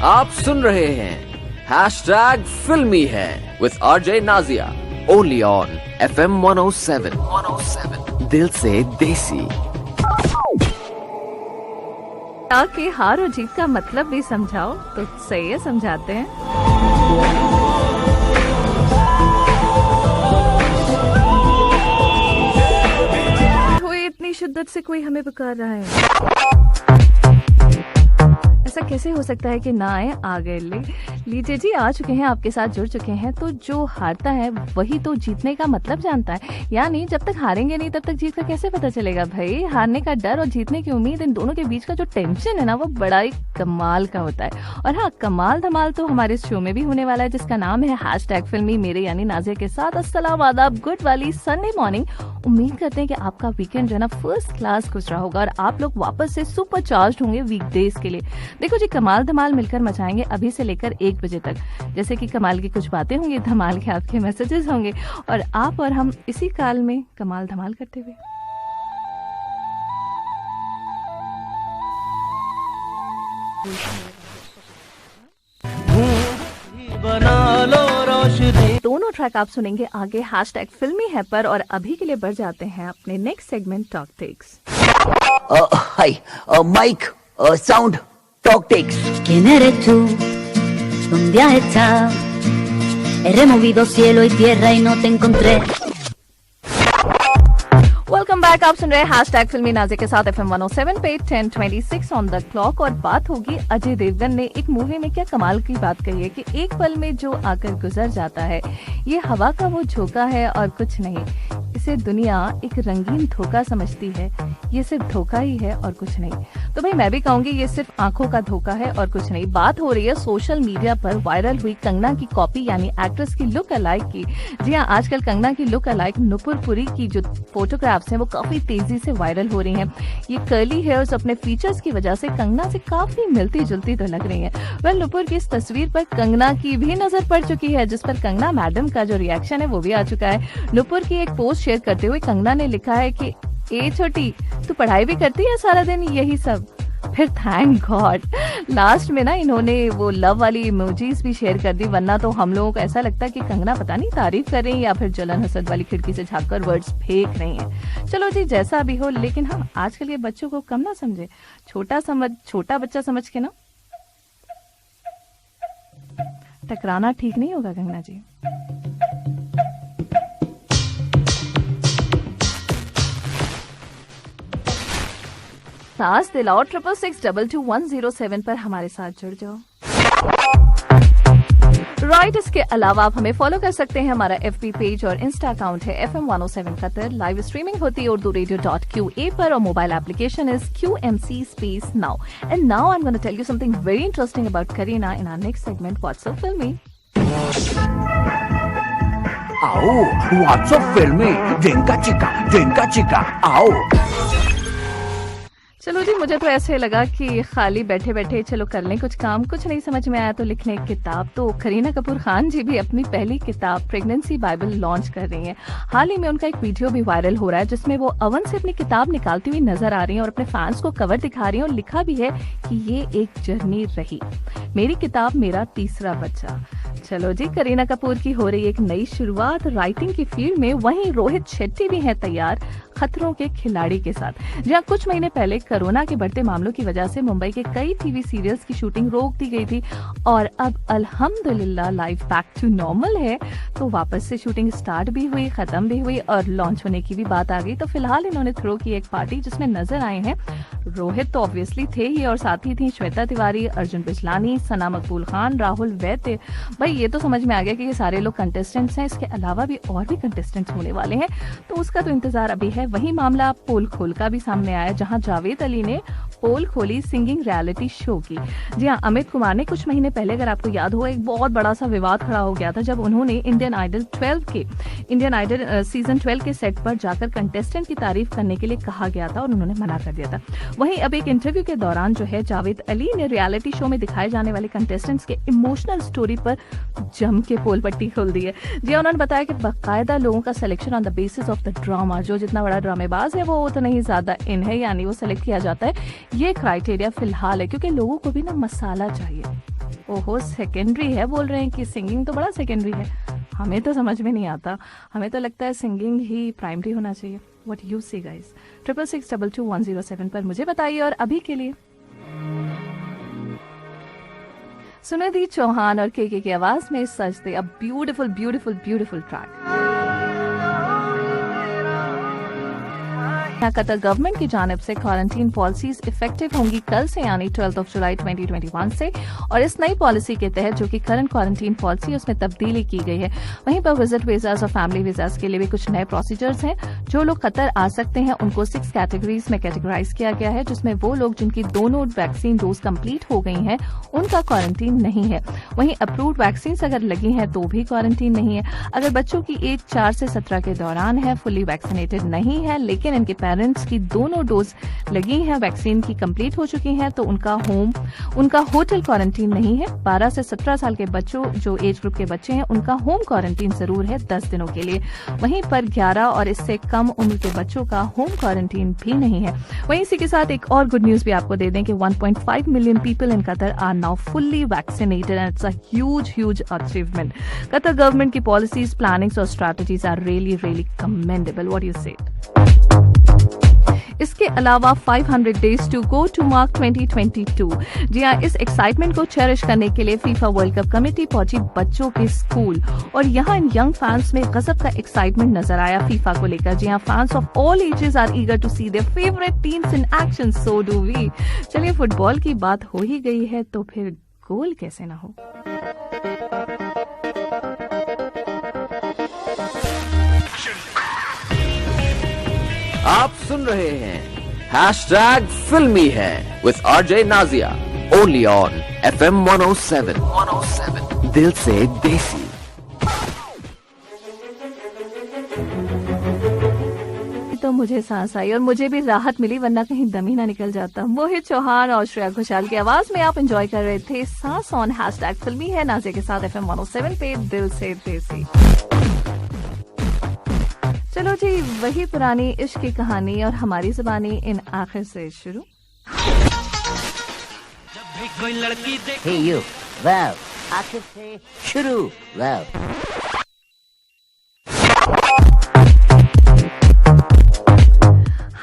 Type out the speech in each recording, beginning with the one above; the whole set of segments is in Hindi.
आप सुन रहे हैं हैशटैग फिल्मी है with RJ Nazia only on FM 107 दिल से देसी। ताकि हार और जीत का मतलब भी समझाओ तो सही है, समझाते हैं। इतनी शिद्दत से कोई हमें पुकार रहा है, ऐसा कैसे हो सकता है कि ना आए? आ गए। लीजिए जी, आ चुके हैं, आपके साथ जुड़ चुके हैं। तो जो हारता है वही तो जीतने का मतलब जानता है, यानी जब तक हारेंगे नहीं तब तक जीत का कैसे पता चलेगा भाई। हारने का डर और जीतने की उम्मीद, इन दोनों के बीच का जो टेंशन है ना, वो बड़ा ही कमाल का होता है। और हाँ, कमाल धमाल तो हमारे शो में भी होने वाला है, जिसका नाम है हैशटैग फिल्मी, मेरे यानी नाजिया के साथ। अस्सलाम आदाब, गुड वाली संडे मॉर्निंग। उम्मीद करते हैं कि आपका वीकेंड जो है ना फर्स्ट क्लास गुजरा होगा और आप लोग वापस से सुपर चार्ज होंगे वीकडेज के लिए। देखो जी, कमाल धमाल मिलकर मचाएंगे अभी से लेकर 1 बजे तक। जैसे कि कमाल की कुछ बातें होंगी, धमाल के आपके मैसेजेस होंगे और आप और हम इसी काल में कमाल धमाल करते हुए। दोनों ट्रैक आप सुनेंगे आगे हैशटैग फिल्मी है पर, और अभी के लिए बढ़ जाते हैं अपने next segment talk takes. Hi mic sound talk takes. ¿Quién eres tú? ¿Dónde has estado? He removido cielo y tierra y no te encontré. Welcome back, आप सुन रहे हैं हैशटैग फिल्मी नाजिया के साथ FM 107 पे 10:26 ऑन द क्लॉक। और बात होगी अजय देवगन ने एक मूवी में क्या कमाल की बात कही है कि एक पल में जो आकर गुजर जाता है ये हवा का वो झोंका है और कुछ नहीं। इसे दुनिया एक रंगीन धोखा समझती है, ये सिर्फ धोखा ही है और कुछ नहीं। तो भाई मैं भी कहूंगी ये सिर्फ आंखों का धोखा है और कुछ नहीं। बात हो रही है सोशल मीडिया पर वायरल हुई कंगना की कॉपी यानी एक्ट्रेस की लुक अलाइक की। जी हाँ, आजकल कंगना की लुक अलाइक नुपुर पुरी की जो फोटोग्राफ्स हैं वो काफी तेजी से वायरल हो रही हैं। ये कर्ली हेयर्स अपने फीचर्स की वजह से कंगना से काफी मिलती जुलती तो लग रही हैं। वेल, नुपुर की इस तस्वीर पर कंगना की भी नजर पड़ चुकी है, जिस पर कंगना मैडम का जो रिएक्शन है वो भी आ चुका है। नुपुर की एक पोस्ट शेयर करते हुए कंगना ने लिखा है कि ए छोटी, तू पढ़ाई भी करती है सारा दिन यही सब। फिर थैंक गॉड लास्ट में ना इन्होंने वो लव वाली इमोजीज भी शेयर कर दी, वरना तो हम लोगों को ऐसा लगता है कि कंगना पता नहीं तारीफ कर रही है या फिर जलन हसद वाली खिड़की से झांककर वर्ड्स फेंक रही हैं। चलो जी, जैसा भी हो, लेकिन हाँ, आजकल ये बच्चों को कम ना समझे, छोटा बच्चा समझ के ना टकराना ठीक नहीं होगा कंगना जी। सास दिलाओ 66622107 पर हमारे साथ जुड़ जाओ। राइट, इसके अलावा आप हमें फॉलो कर सकते हैं। हमारा FB पेज और इंस्टा अकाउंट है FM 107 कतर। लाइव स्ट्रीमिंग होती है urduradio.qa पर और mobile application is QMC Space Now. And now I'm going to tell you something very interesting about Kareena in our next segment, What's Up Filmy. आओ व्हाट्सएप फिल्मी, जिनका चिका आओ। चलो जी, मुझे तो ऐसे लगा कि खाली बैठे बैठे चलो कर लें कुछ काम, कुछ नहीं समझ में आया तो लिख लें किताब। तो करीना कपूर खान जी भी अपनी पहली किताब प्रेगनेंसी बाइबल लॉन्च कर रही हैं। हाल ही में उनका एक वीडियो भी वायरल हो रहा है जिसमें वो ओवन से अपनी किताब निकालती हुई नजर आ रही हैं और अपने फैंस को कवर दिखा रही हैं और लिखा भी है कि ये एक जर्नी रही, मेरी किताब मेरा तीसरा बच्चा। चलो जी, करीना कपूर की हो रही एक नई शुरुआत राइटिंग की फील्ड में। वहीं रोहित शेट्टी भी हैं तैयार खतरों के खिलाड़ी के साथ। जहां कुछ महीने पहले कोरोना के बढ़ते मामलों की वजह से मुंबई के कई टीवी सीरियल्स की शूटिंग रोक दी गई थी और अब अल्हम्दुलिल्लाह लाइफ बैक टू नॉर्मल है। तो वापस से शूटिंग स्टार्ट भी हुई, खत्म भी हुई और लॉन्च होने की भी बात आ गई। तो फिलहाल इन्होंने थ्रो की एक पार्टी जिसमें नजर आए हैं रोहित तो ऑब्वियसली थे ही, और साथ ही थी श्वेता तिवारी, अर्जुन बिजलानी, सना मकबूल खान, राहुल वैद्य। भाई ये तो समझ में आ गया कि ये सारे लोग कंटेस्टेंट्स हैं। इसके अलावा भी और भी कंटेस्टेंट्स होने वाले हैं, तो उसका तो इंतजार अभी है। वही मामला पोल खोल का भी सामने आया, जहां जावेद अली ने पोल खोली सिंगिंग रियलिटी शो की। जी हाँ, अमित कुमार ने कुछ महीने पहले, अगर आपको याद हो, एक बहुत बड़ा सा विवाद खड़ा हो गया था जब उन्होंने इंडियन आइडल सीजन 12 के सेट पर जाकर कंटेस्टेंट की तारीफ करने के लिए कहा गया था और उन्होंने मना कर दिया था। वहीं अब एक इंटरव्यू के दौरान जो है जावेद अली ने रियलिटी शो में दिखाए जाने वाले कंटेस्टेंट्स के इमोशनल स्टोरी पर जम के पोल पट्टी खोल दी है। जी, उन्होंने बताया कि बाकायदा लोगों का selection on the basis of the drama, जो जितना बड़ा ड्रामेबाज है वो उतना ही ज्यादा इन है, यानी वो सिलेक्ट किया जाता है। ये क्राइटेरिया फिलहाल है क्योंकि लोगों को भी ना मसाला चाहिए। ओहो, सेकेंडरी है बोल रहे हैं कि सिंगिंग तो बड़ा सेकेंडरी है। हमें तो समझ में नहीं आता, हमें तो लगता है सिंगिंग ही प्राइमरी होना चाहिए। व्हाट यू से गाइस? 66622107 पर मुझे बताइए। और अभी के लिए सुनिधि चौहान और के की आवाज में सजदे, a beautiful beautiful beautiful track. Qatar government की जानिब से क्वारंटीन पॉलिसीज इफेक्टिव होंगी कल से, यानी 12 जुलाई 2021 से। और इस नई पॉलिसी के तहत जो कि करंट क्वारंटीन पॉलिसी, उसमें तब्दीली की गई है। वहीं पर विजिट वीजास और फैमिली वीजास के लिए भी कुछ नए प्रोसीजर्स हैं। जो लोग कतर आ सकते हैं उनको 6 कैटेगरीज में कैटेगराइज किया गया है, जिसमें वो लोग जिनकी दोनों वैक्सीन डोज कंप्लीट हो गई हैं उनका क्वारंटीन नहीं है। वहीं अप्रूव्ड वैक्सीन अगर लगी हैं तो भी क्वारंटीन नहीं है। अगर बच्चों की एज 4 से 17 के दौरान है, फुली वैक्सीनेटेड नहीं है, लेकिन इनके पेरेंट्स की दोनों डोज लगी हैं, वैक्सीन की कंप्लीट हो चुकी हैं, तो उनका होटल क्वारंटीन नहीं है। 12 से 17 साल के बच्चों, जो एज ग्रुप के बच्चे हैं, उनका होम क्वारंटीन जरूर है 10 दिनों के लिए। वहीं पर 11 और इससे कम उम्र के बच्चों का होम क्वारंटीन भी नहीं है। वहीं इसी के साथ एक और गुड न्यूज भी आपको दे दें कि 1.5 million people in Qatar are now fully vaccinated and it's a huge achievement. Qatar government की पॉलिसीज, प्लानिंग्स और strategies are really commendable. What you say? इसके अलावा 500 days to go to mark 2022। जी हाँ, इस एक्साइटमेंट को चेरिश करने के लिए फीफा वर्ल्ड कप कमेटी पहुंची बच्चों के स्कूल, और यहाँ इन यंग फैंस में गजब का एक्साइटमेंट नजर आया फीफा को लेकर। जी हाँ, fans of all ages are eager to see their favourite teams in action, so do we. चलिए, फुटबॉल की बात हो ही गई है तो फिर गोल कैसे ना हो। आप सुन रहे हैं हैशटैग फिल्मी है with RJ Nazia, only on FM 107 दिल से देसी। तो मुझे सांस आई और मुझे भी राहत मिली, वरना कहीं दम ही ना निकल जाता। मोहित चौहान और श्रेया घोषाल की आवाज में आप एंजॉय कर रहे थे सांस ऑन हैशटैग फिल्मी है नाजिया के साथ FM 107 पे दिल से देसी। चलो जी, वही पुरानी इश्क की कहानी और हमारी जुबानी इन आखिर से शुरू। Hey you, wow, आखिर से शुरू, wow।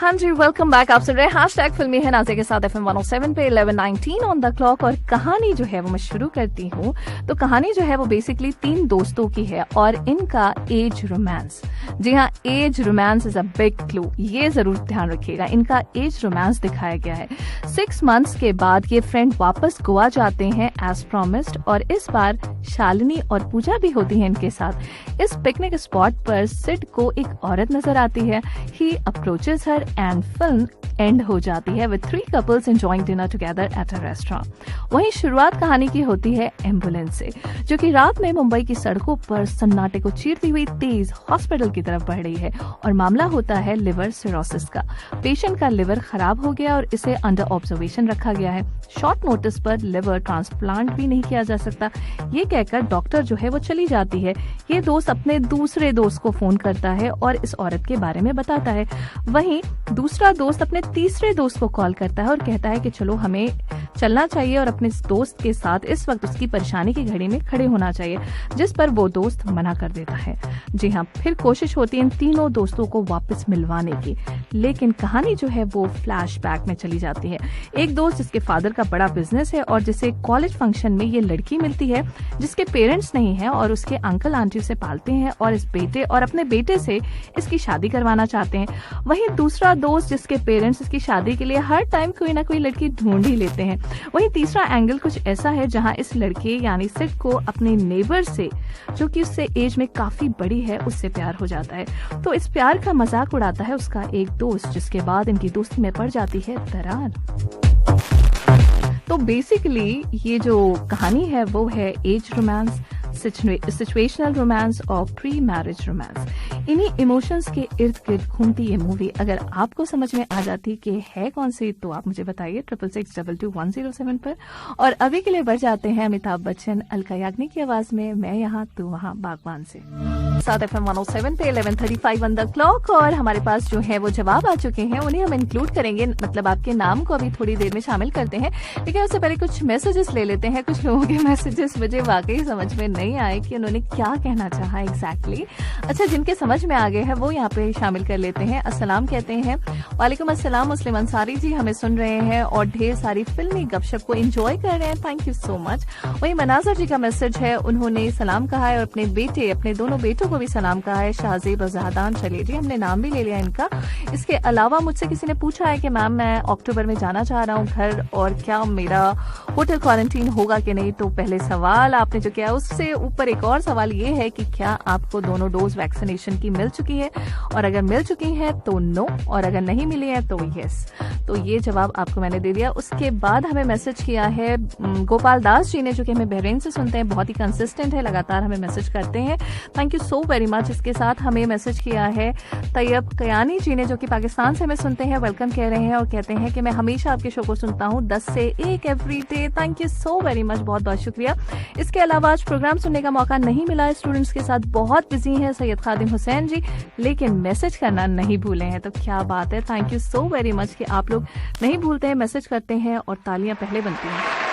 हाँ जी, वेलकम बैक। आप सुन रहे हैं हैशटैग फिल्मी है नाज़िया के साथ FM 107 पे 11:19 ऑन द क्लॉक। और कहानी जो है वो मैं शुरू करती हूँ। तो कहानी जो है वो बेसिकली 3 दोस्तों की है और इनका एज रोमांस। जी हाँ, age romance is a big clue, ये जरूर ध्यान रखिएगा। इनका एज रोमांस दिखाया गया है। 6 मंथ्स के बाद ये फ्रेंड वापस गोवा जाते हैं एज प्रॉमिस्ड, और इस बार शालिनी और पूजा भी होती है इनके साथ। इस पिकनिक स्पॉट पर सिड को एक औरत नजर आती है। He approaches her and film end हो जाती है with 3 couples enjoying dinner together at a restaurant. वहीं शुरुआत कहानी की होती है एम्बुलेंस से, जो कि रात में मुंबई की सड़कों पर सन्नाटे को चीरती हुई तेज हॉस्पिटल की तरफ बढ़ रही है। और मामला होता है लिवर सिरोसिस का। पेशेंट का लिवर खराब हो गया और इसे अंडर ऑब्जर्वेशन रखा गया है। शॉर्ट नोटिस पर लिवर ट्रांसप्लांट भी नहीं किया जा सकता। ये कहकर डॉक्टर जो है वो चली जाती है। ये दोस्त अपने दूसरे दोस्त को फोन करता है और इस औरत के बारे में बताता है। वहीं दूसरा दोस्त अपने तीसरे दोस्त को कॉल करता है और कहता है कि चलो हमें चलना चाहिए और अपने दोस्त के साथ इस वक्त उसकी परेशानी की घड़ी में खड़े होना चाहिए, जिस पर वो दोस्त मना कर देता है। जी हाँ, फिर कोशिश होती है इन तीनों दोस्तों को वापस मिलवाने की, लेकिन कहानी जो है वो फ्लैशबैक में चली जाती है। एक दोस्त जिसके फादर का बड़ा बिजनेस है और जिसे कॉलेज फंक्शन में ये लड़की मिलती है जिसके पेरेंट्स नहीं है और उसके अंकल आंटी उसे पालते हैं और इस बेटे और अपने बेटे से इसकी शादी करवाना चाहते हैं। वहीं दूसरा दोस्त जिसके पेरेंट्स इसकी शादी के लिए हर टाइम कोई ना कोई लड़की ढूंढ ही लेते हैं। वहीं तीसरा एंगल कुछ ऐसा है जहां इस लड़के यानी सिड को अपने नेबर से, जो कि उससे एज में काफी बड़ी है, उससे प्यार हो जाता है। तो इस प्यार का मजाक उड़ाता है उसका एक दोस्त, जिसके बाद इनकी दोस्ती में पड़ जाती है दरार। तो बेसिकली ये जो कहानी है वो है एज रोमांस, सिचुएशनल रोमांस और प्री मैरिज रोमांस। इन्हीं इमोशंस के इर्द गिर्द घूमती ये मूवी अगर आपको समझ में आ जाती कि है कौन सी, तो आप मुझे बताइए 66622107 पर। और अभी के लिए बढ़ जाते हैं अमिताभ बच्चन, अलका याग्निक की आवाज में मैं यहाँ तू वहाँ बागवान से। साथ FM 107 पे 11:35 ऑन द क्लॉक। और हमारे पास जो है वो जवाब आ चुके हैं, उन्हें हम इंक्लूड करेंगे, मतलब आपके नाम को अभी थोड़ी देर में शामिल करते हैं। लेकिन उससे पहले कुछ मैसेजेस ले लेते हैं। कुछ लोगों के मैसेजेस मुझे वाकई समझ में नहीं आए कि उन्होंने क्या कहना चाहा एग्जैक्टली। अच्छा, जिनके समझ में आ गए हैं वो यहाँ पे शामिल कर लेते हैं। अस्सलाम कहते हैं, वालेकुम अस्सलाम मुस्लिम अंसारी जी, हमें सुन रहे हैं और ढेर सारी फिल्मी गपशप को एंजॉय कर रहे हैं, थैंक यू सो मच। वही मनाजर जी का मैसेज है, उन्होंने सलाम कहा है और अपने दोनों बेटों को भी सलाम कहा है, शाहजेब और जहादान। चलिए जी, हमने नाम भी ले लिया इनका। इसके अलावा मुझसे किसी ने पूछा है कि मैम मैं अक्टूबर में जाना चाह रहा हूँ घर, और क्या मेरा होटल क्वारंटीन होगा कि नहीं। तो पहले सवाल आपने जो किया, उससे ऊपर एक और सवाल ये है कि क्या आपको दोनों डोज वैक्सीनेशन की मिल चुकी है, और अगर मिल चुकी है तो नो, और अगर नहीं मिली है तो यस। तो ये जवाब आपको मैंने दे दिया। उसके बाद हमें मैसेज किया है गोपाल दास जी ने, जो कि हमें बहरीन से सुनते हैं, बहुत ही कंसिस्टेंट है, लगातार हमें मैसेज करते हैं, thank you so very much. इसके साथ हमें मैसेज किया है तैयब कयानी जी ने, जो कि पाकिस्तान से हमें सुनते हैं, वेलकम कह रहे हैं और कहते हैं कि मैं हमेशा आपके शो को सुनता हूँ 10 से 1 every day, thank you so very much, बहुत बहुत शुक्रिया। इसके अलावा आज प्रोग्राम सुनने का मौका नहीं मिला, स्टूडेंट्स के साथ बहुत बिजी हैं सैयद खादिम हुसैन जी, लेकिन मैसेज करना नहीं भूले हैं। तो क्या बात है, thank you so very much कि आप लोग नहीं भूलते हैं, मैसेज करते हैं और तालियां पहले बनती हैं।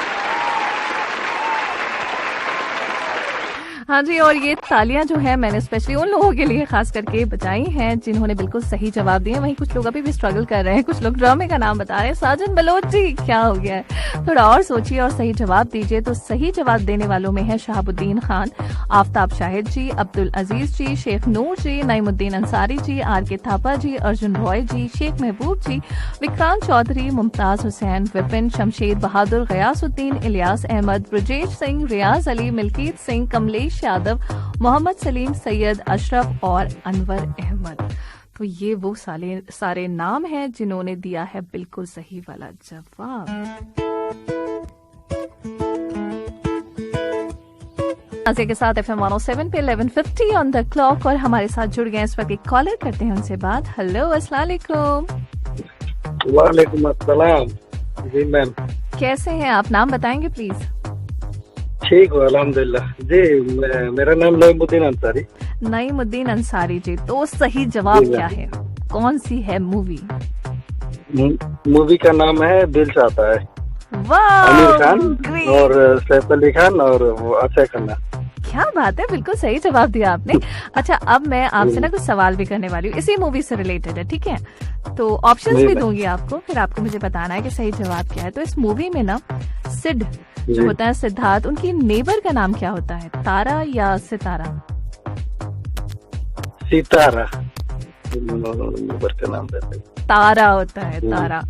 हाँ जी, और ये तालियां जो है मैंने स्पेशली उन लोगों के लिए खास करके बजाई हैं जिन्होंने बिल्कुल सही जवाब दिए। वहीं कुछ लोग अभी भी स्ट्रगल कर रहे हैं, कुछ लोग ड्रामे का नाम बता रहे हैं। साजन बलोच जी, क्या हो गया है, थोड़ा और सोचिए और सही जवाब दीजिए। तो सही जवाब देने वालों में है शहाबुद्दीन खान, आफ्ताब शाहिद जी, अब्दुल अजीज जी, शेख नूर जी, नईमुद्दीन अंसारी जी, RK थापा जी, अर्जुन रॉय जी, शेख महबूब जी, विक्रांत चौधरी, मुमताज हुसैन, विपिन, शमशेद बहादुर, गयासुद्दीन, इलियास अहमद, ब्रजेश सिंह, रियाज अली, मिल्कीत सिंह, कमलेश यादव, मोहम्मद सलीम, सैयद अशरफ और अनवर अहमद। तो ये वो सारे नाम हैं जिन्होंने दिया है बिल्कुल सही वाला जवाब। के साथ FM 107 पे 11:50 ऑन द क्लॉक, और हमारे साथ जुड़ गए इस वक्त एक कॉलर, करते हैं उनसे बात। हेलो, अस्सलाम वालेकुम। वालेकुम अस्सलाम जी मैम, कैसे हैं आप, नाम बताएंगे प्लीज। ठीक हो अल्हम्दुलिल्लाह जी, मेरा नाम नईमुद्दीन अंसारी। नईमुद्दीन अंसारी जी, तो सही जवाब क्या है, कौन सी है मूवी? मूवी का नाम है दिल चाहता है, आमिर खान और सैफ अली खान और वो अक्षय खन्ना। क्या बात है, बिल्कुल सही जवाब दिया आपने। अच्छा, अब मैं आपसे ना कुछ सवाल भी करने वाली हूँ, इसी मूवी से रिलेटेड है, ठीक है? तो ऑप्शंस भी दूंगी आपको, फिर आपको मुझे बताना है कि सही जवाब क्या है। तो इस मूवी में ना सिड जो होता है, सिद्धार्थ, उनकी नेबर का नाम क्या होता है, तारा या सितारा? सितारा नेबर का नाम देते हैं, तारा होता है, तारा,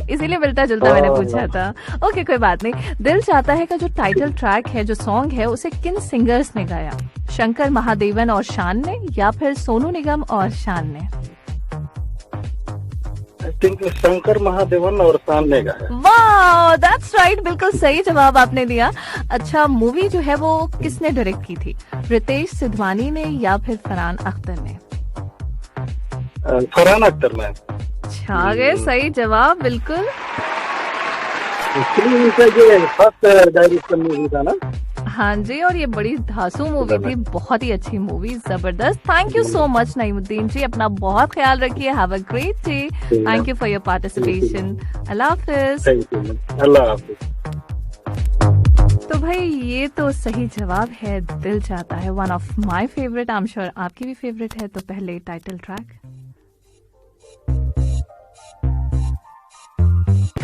इसीलिए मिलता जुलता मैंने पूछा था। ओके, कोई बात नहीं। दिल चाहता है का जो टाइटल ट्रैक है, जो सॉन्ग है, उसे किन सिंगर्स ने गाया? शंकर महादेवन और शान ने, या फिर सोनू निगम और शान ने? आई थिंक शंकर महादेवन और शान ने गाया। वाह, दैट्स राइट, बिल्कुल सही जवाब आपने दिया। अच्छा, मूवी जो है वो किसने डायरेक्ट की थी, रितेश सिधवानी ने या फिर फरहान अख्तर ने? फरहान अख्तर में। छा गए, सही जवाब बिल्कुल। फर्स्ट डायरेक्शन मूवी था ना? हाँ जी, और ये बड़ी धांसू मूवी थी, बहुत ही अच्छी मूवी, जबरदस्त। Thank you so much Naimuddin ji, अपना बहुत ख्याल रखिए, have a great day, thank you for your participation, अल्लाह हाफिज। अल्लाह हाफिज। तो भाई ये तो सही जवाब है, दिल चाहता है, one of my favourite, I am sure आपकी भी फेवरेट है। तो पहले टाइटल ट्रैक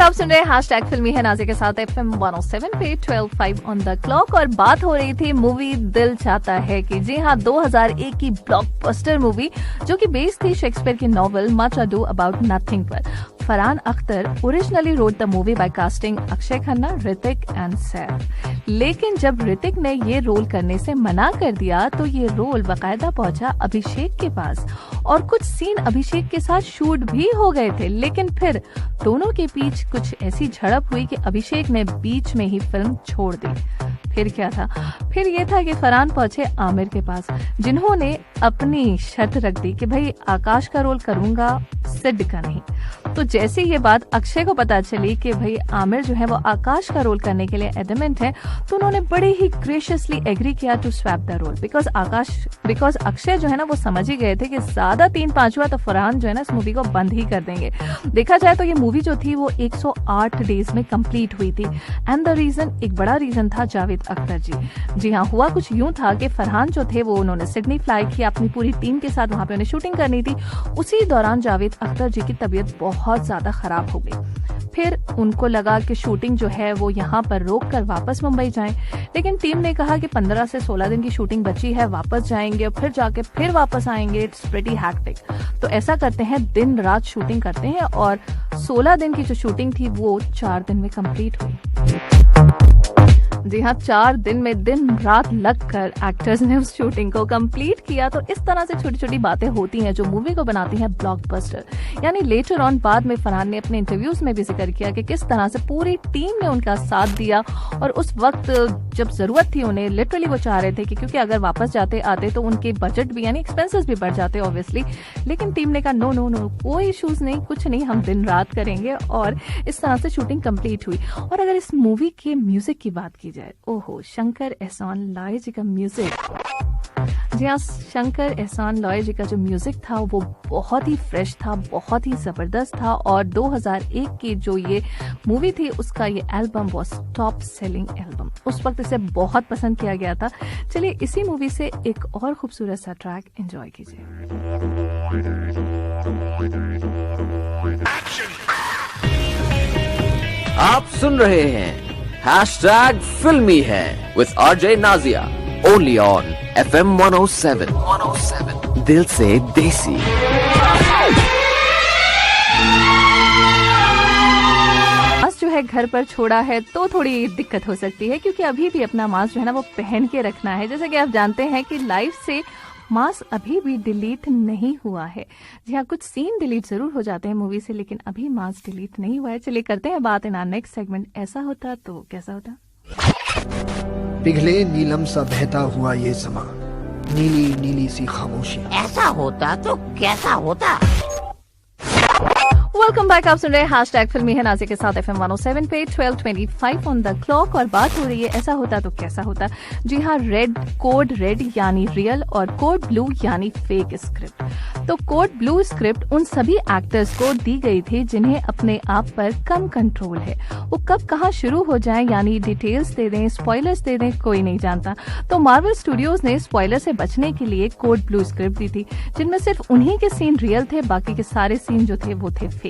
आप सुन रहे हैं हैशटैग फिल्मी है नाज़िया के साथ FM 107 पे 12:05 ऑन द क्लॉक, और बात हो रही थी मूवी दिल चाहता है की। जी हाँ, 2001 की ब्लॉकबस्टर मूवी जो कि बेस्ड थी शेक्सपियर की novel much ado about nothing पर। Farhan Akhtar originally wrote the movie by casting Akshaye Khanna, Hrithik and Saif. लेकिन जब ऋतिक ने ये रोल करने से मना कर दिया तो ये रोल बाकायदा पहुंचा अभिषेक के पास, और कुछ सीन अभिषेक के साथ शूट भी हो गए थे। लेकिन फिर दोनों के बीच कुछ ऐसी झड़प हुई कि अभिषेक ने बीच में ही फिल्म छोड़ दी। फिर क्या था? फिर ये था कि फरहान पहुंचे आमिर के पास, जिन्होंने अपनी शर्त रख दी कि भाई आकाश का रोल करूंगा, सिड का नहीं। तो जैसे ये बात अक्षय को पता चली कि भाई आमिर जो है वो आकाश का रोल करने के लिए एडमेंट है, तो उन्होंने बड़े ही ग्रेशियसली एग्री किया to swap the role, because Akshay जो है ना वो समझ ही गए थे कि ज्यादा 3-5 हुआ तो फरहान जो है ना इस मूवी को बंद ही कर देंगे। देखा जाए तो ये मूवी जो थी वो 108 डेज में कंप्लीट हुई थी। एंड द रीजन, एक बड़ा रीजन था जावेद अख्तर जी। जी हाँ, हुआ कुछ यूं था कि फरहान जो थे वो उन्होंने सिडनी फ्लाई किया अपनी पूरी टीम के साथ, वहां पे उन्हें शूटिंग करनी थी। उसी दौरान जावेद अख्तर जी की तबीयत बहुत ज्यादा खराब हो गई। फिर उनको लगा कि शूटिंग जो है वो यहाँ पर रोक कर वापस मुंबई जाएं, लेकिन टीम ने कहा कि 15 से 16 दिन की शूटिंग बची है, वापस जाएंगे और फिर जाके फिर वापस आएंगे। It's pretty hectic. तो ऐसा करते हैं, दिन रात शूटिंग करते हैं और 16 दिन की जो शूटिंग थी वो 4 दिन में कंप्लीट हुई। जी हाँ, 4 दिन में दिन रात लगकर एक्टर्स ने उस शूटिंग को कंप्लीट किया। तो इस तरह से छोटी छोटी बातें होती हैं जो मूवी को बनाती हैं ब्लॉकबस्टर। यानी लेटर ऑन बाद में फरहान ने अपने इंटरव्यूज में भी जिक्र किया कि किस तरह से पूरी टीम ने उनका साथ दिया और उस वक्त जब जरूरत थी उन्हें, लिटरली वो चाह रहे थे कि क्योंकि अगर वापस जाते आते तो उनके बजट भी यानी एक्सपेंसेस भी बढ़ जाते ऑब्वियसली, लेकिन टीम ने कहा नो नो नो, कोई इश्यूज नहीं, कुछ नहीं, हम दिन रात करेंगे। और इस तरह से शूटिंग कंप्लीट हुई। और अगर इस मूवी के म्यूजिक की बात की जाए, ओहो, शंकर एहसान लॉय जी का म्यूजिक। जी हाँ, शंकर एहसान लॉय जी का जो म्यूजिक था वो बहुत ही फ्रेश था, बहुत ही जबरदस्त था। और 2001 की जो ये मूवी थी उसका ये album was top selling album. उस वक्त इसे बहुत पसंद किया गया था। चलिए इसी मूवी से एक और खूबसूरत सा ट्रैक एंजॉय कीजिए। आप सुन रहे हैं हैशटैग फिल्मी है with RJ Nazia, only on FM 107 दिल से देसी। जो है घर पर छोड़ा है तो थोड़ी दिक्कत हो सकती है, क्योंकि अभी भी अपना मास्क जो है ना वो पहन के रखना है। जैसा कि आप जानते हैं कि लाइफ से मास्क अभी भी डिलीट नहीं हुआ है। जी हाँ, कुछ सीन डिलीट जरूर हो जाते हैं मूवी से, लेकिन अभी मास्क डिलीट नहीं हुआ है। चलिए करते हैं बात इन नेक्स्ट सेगमेंट, ऐसा होता तो कैसा होता। पिघले नीलम सा बहता हुआ ये समा, नीली नीली सी खामोशी, ऐसा होता तो कैसा होता। वेलकम बैक, आप सुन रहे हैं हैशटैग फिल्मी है नाज़िया के साथ FM 107 पे 12:25 ऑन द क्लॉक। और बात हो रही है ऐसा होता तो कैसा होता। जी हाँ, रेड कोड रेड यानी रियल और कोड ब्लू यानी फेक स्क्रिप्ट। तो कोड ब्लू स्क्रिप्ट उन सभी एक्टर्स को दी गई थी जिन्हें अपने आप पर कम कंट्रोल है। वो कब कहाँ शुरू हो जाए यानी डिटेल्स दे दें, स्पॉयलर्स दे दें, कोई नहीं जानता। तो मार्वल स्टूडियोज ने स्पॉयलर से बचने के लिए कोड ब्लू स्क्रिप्ट दी थी, जिनमें सिर्फ उन्हीं के सीन रियल थे, बाकी के सारे सीन जो थे वो थे फेक।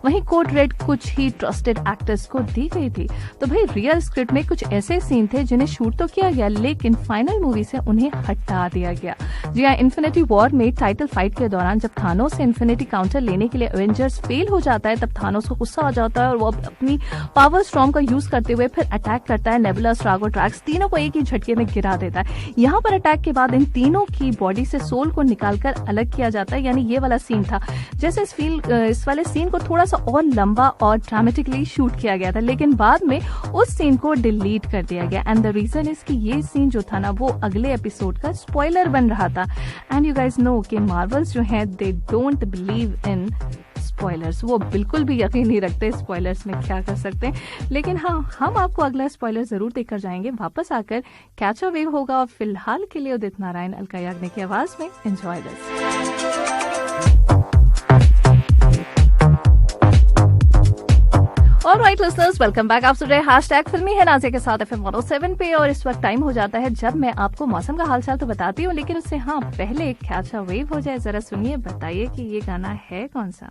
वहीं कोड रेड कुछ ही ट्रस्टेड एक्टर्स को दी गई थी। तो भाई रियल स्क्रिप्ट में कुछ ऐसे सीन थे जिन्हें शूट तो किया गया, लेकिन फाइनल मूवी से उन्हें हटा दिया गया। जी हाँ, इन्फिनिटी वॉर में टाइटल फाइट के दौरान जब थानोस से इन्फिनिटी काउंटर लेने के लिए एवेंजर्स फेल हो जाता है, तब थानोस को गुस्सा आ जाता है और वो अपनी पावर स्टॉर्म का यूज करते हुए फिर अटैक करता है। नेबुला, स्ट्रागो, ड्रैक्स तीनों को एक ही झटके में गिरा देता है। यहाँ पर अटैक के बाद इन तीनों की बॉडी से सोल को निकालकर अलग किया जाता है, यानी ये वाला सीन था। जैसे इस वाले सीन को थोड़ा सा और लंबा और ड्रामेटिकली शूट किया गया था, लेकिन बाद में उस सीन को डिलीट कर दिया गया। एंड द रीजन इज कि ये सीन जो था ना वो अगले एपिसोड का स्पॉइलर बन रहा था। एंड यू गाइस नो कि मार्वल्स जो हैं they don't believe in spoilers. वो बिल्कुल भी यकीन नहीं रखते स्पॉयलर्स में क्या कर सकते हैं। लेकिन हाँ, हम आपको अगला स्पॉइलर जरूर देकर जाएंगे वापस आकर। कैच अ वेव होगा और फिलहाल के लिए उदित नारायण, अलका याग्निक की आवाज में enjoy this. Alright listeners, welcome back. आप सुन रहे हैं हैशटैग फिल्मी है नाज़िया के साथ FM 107 पे। और इस वक्त टाइम हो जाता है जब मैं आपको मौसम का हालचाल तो बताती हूँ, लेकिन उससे हाँ पहले कैच अ वेव हो जाए। जरा सुनिए, बताइए कि ये गाना है कौन सा।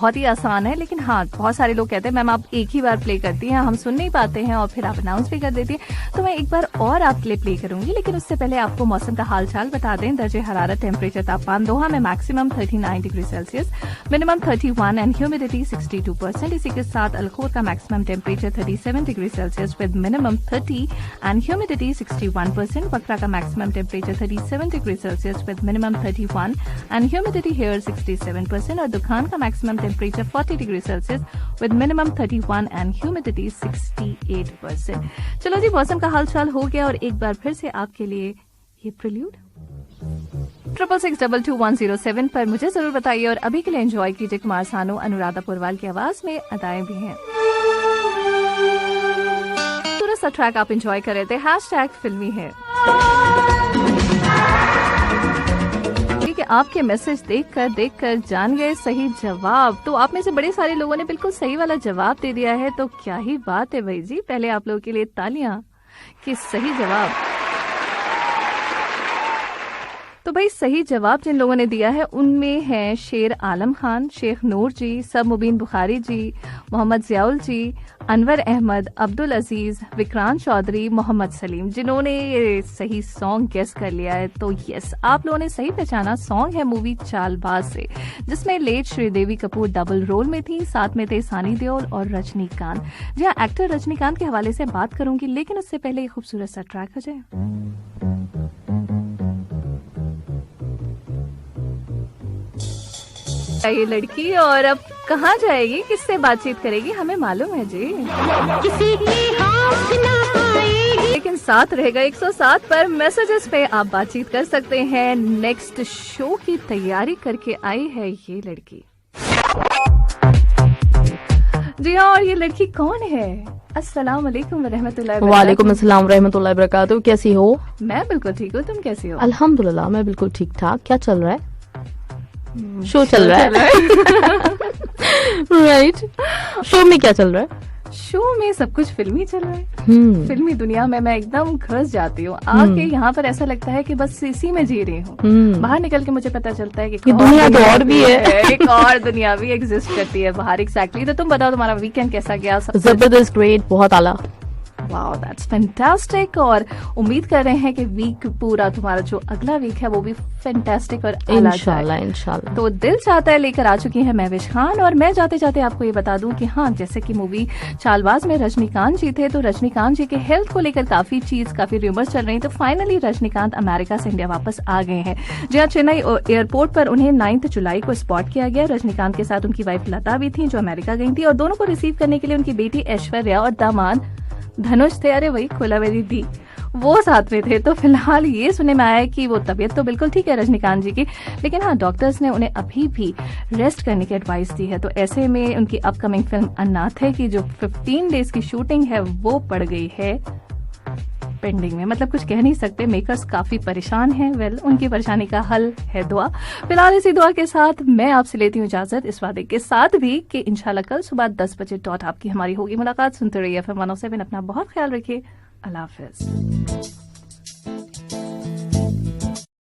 बहुत ही आसान है, लेकिन हाँ बहुत सारे लोग कहते हैं मैम आप एक ही बार प्ले करती हैं, हम सुन नहीं पाते हैं और फिर आप अनाउंस भी कर देती हैं। तो मैं एक बार और आपके लिए प्ले करूंगी, लेकिन उससे पहले आपको मौसम का हाल चाल बता दें। दर्जे हरारत टेम्परेचर तापमान दोहा में maximum 39 degree Celsius, minimum 31 and humidity 62%। इसी के साथ अलखोर का maximum temperature 37 degree Celsius with minimum 30 and humidity 61%। वक्रा का maximum temperature 37 degree Celsius with minimum 31 and humidity here 67%। और दुखान का maximum temperature 40 degree Celsius with minimum 31 and humidity 68%। चलो जी, मौसम का हाल चाल हो गया और एक बार फिर से आपके लिए ये प्रिल्यूड 66622107 पर मुझे जरूर बताइए। और अभी के लिए एंजॉय कीजिए कुमार सानू, अनुराधा पुरवाल की आवाज में, अदाएं भी हैं। पूरा सा ट्रैक आप एंजॉय कर रहे थे, हैशटैग फिल्मी है। आपके मैसेज देखकर जान गए सही जवाब। तो आप में से बड़े सारे लोगों ने बिल्कुल सही वाला जवाब दे दिया है, तो क्या ही बात है भाई जी। पहले आप लोगों के लिए तालियां कि सही जवाब। तो भाई सही जवाब जिन लोगों ने दिया है उनमें हैं शेर आलम खान, शेख नूर जी, सब मुबीन बुखारी जी, मोहम्मद जियाउल जी, अनवर अहमद, अब्दुल अजीज, विक्रांत चौधरी, मोहम्मद सलीम, जिन्होंने ये सही सॉन्ग गेस कर लिया है। तो यस, आप लोगों ने सही पहचाना। सॉन्ग है मूवी चालबाज से, जिसमें late Sridevi Kapoor double role में थी, साथ में थे सानी देओल और रजनीकांत। जी हाँ, एक्टर रजनीकांत के हवाले से बात करूंगी, लेकिन उससे पहले एक खूबसूरत सा ट्रैक हो जाए। ये लड़की और अब कहाँ जाएगी, किससे बातचीत करेगी, हमें मालूम है जी। किसी की हाथ ना आएगी, लेकिन साथ रहेगा 107 पर। मैसेजेस पे आप बातचीत कर सकते हैं। नेक्स्ट शो की तैयारी करके आई है ये लड़की। जी हाँ, और ये लड़की कौन है? अस्सलाम वालेकुम वरहमतुल्लाहि वबरकातुहू। वालेकुम अस्सलाम रहमतुल्लाहि वबरकातुहू। कैसी हो? मैं बिल्कुल ठीक हूँ, तुम कैसी हो? अल्हम्दुलिल्लाह, मैं बिल्कुल ठीक ठाक। क्या चल रहा है? शो चल रहा है। राइट। शो में क्या चल रहा है? शो में सब कुछ फिल्मी चल रहा है। फिल्मी दुनिया में मैं एकदम घुस जाती हूँ आके। यहाँ पर ऐसा लगता है कि बस इसी में जी रही हूँ। बाहर निकल के मुझे पता चलता है कि दुनिया तो और भी है, एक और दुनिया भी एग्जिस्ट करती है बाहर। एग्जैक्टली। तो तुम बताओ, तुम्हारा वीकेंड कैसा गया? जबरदस्त, ग्रेट, बहुत आला। Wow, that's fantastic. और उम्मीद कर रहे हैं कि वीक पूरा तुम्हारा जो अगला वीक है वो भी फैंटास्टिक और इंशाल्लाह इंशाल्लाह। तो दिल चाहता है लेकर आ चुकी है महविश खान। और मैं जाते जाते आपको ये बता दूं कि हाँ, जैसे कि मूवी चालबाज में रजनीकांत जी थे, तो रजनीकांत जी के हेल्थ को लेकर काफी रूमर्स चल रही। तो फाइनली रजनीकांत अमेरिका से इंडिया वापस आ गए हैं। जहाँ चेन्नई एयरपोर्ट पर उन्हें 9 जुलाई को स्पॉट किया गया। रजनीकांत के साथ उनकी वाइफ लता भी थी, जो अमेरिका गई थी, और दोनों को रिसीव करने के लिए उनकी बेटी ऐश्वर्या और दामाद धनुष थे, अरे वही खोला मेरी दी, वो साथ में थे। तो फिलहाल ये सुनने में आया है कि वो तबीयत तो बिल्कुल ठीक है रजनीकांत जी की, लेकिन हाँ, डॉक्टर्स ने उन्हें अभी भी रेस्ट करने की एडवाइस दी है। तो ऐसे में उनकी अपकमिंग फिल्म अनाथे की जो 15 डेज की शूटिंग है वो पड़ गई है पेंडिंग में। मतलब कुछ कह नहीं सकते, मेकर्स काफी परेशान हैं। वेल, उनकी परेशानी का हल है दुआ। फिलहाल इसी दुआ के साथ मैं आपसे लेती हूँ इजाजत, इस वादे के साथ भी कि इंशाल्लाह कल सुबह 10 बजे आपकी हमारी होगी मुलाकात। सुनते रहिए FM 107। अपना बहुत ख्याल रखिए। अल्लाह हाफिज।